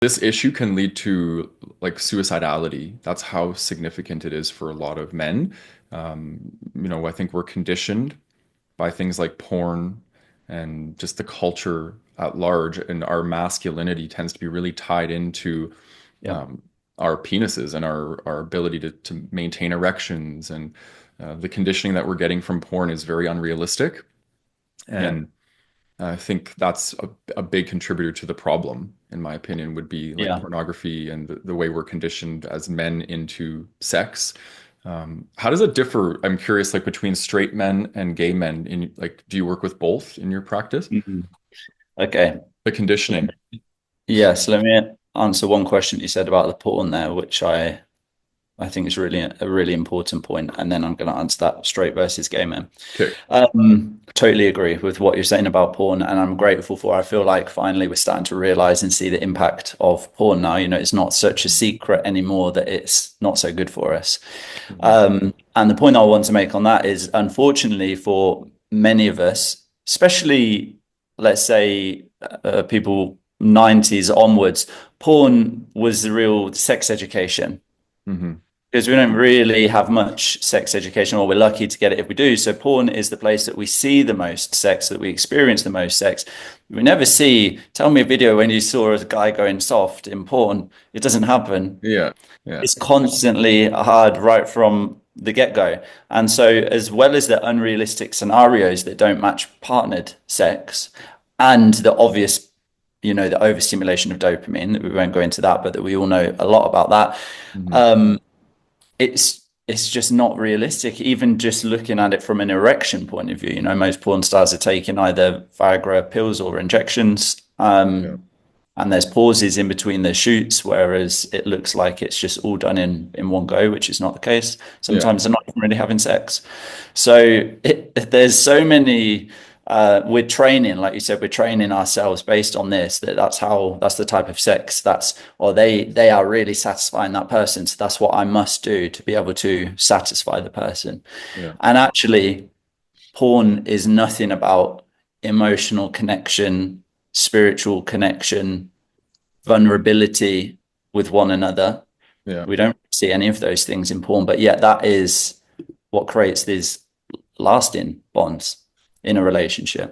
This issue can lead to like suicidality. That's how significant it is for a lot of men. I think we're conditioned by things like porn and just the culture at large, and our masculinity tends to be really tied into Yeah, um, our penises and our ability to maintain erections. And the conditioning that we're getting from porn is very unrealistic. yeah, And I think that's a big contributor to the problem, in my opinion, would be like yeah. pornography and the way we're conditioned as men into sex. How does it differ? I'm curious, like between straight men and gay men. In like, do you work with both in your practice? Mhm. Okay. The conditioning. Yes, let me answer one question you said about the porn there, which I think is really a really important point, and then I'm going to answer that straight versus gay men. Okay. Totally agree with what you're saying about porn, and I'm grateful for. I feel like finally we're starting to realize and see the impact of porn now. It's not such a secret anymore that it's not so good for us. Mhm. And the point I want to make on that is, unfortunately, for many of us, especially let's say people 90s onwards, porn was the real sex education Mhm. because we don't really have much sex education, or we're lucky to get it if we do. So porn is the place that we see the most sex, that we experience the most sex. We never see, tell me a video when you saw a guy going soft in porn. It doesn't happen. Yeah. Yeah. It's constantly hard right from the get-go. And so as well as the unrealistic scenarios that don't match partnered sex and the obvious, the overstimulation of dopamine, that we won't go into that, but that we all know a lot about that. Mhm. Um, it's just not realistic. Even just looking at it from an erection point of view, most porn stars are taking either Viagra pills or injections. Yeah. And there's pauses in between the shoots, whereas it looks like it's just all done in one go, which is not the case. Yeah. Sometimes they're not even really having sex. So there's so many. We're training, like you said, we're training ourselves based on this. That's the type of sex or they are really satisfying that person. So that's what I must do to be able to satisfy the person. Yeah. And actually, porn is nothing about emotional connection, spiritual connection, vulnerability with one another. Yeah. We don't see any of those things in porn, but yet that is what creates these lasting bonds in a relationship.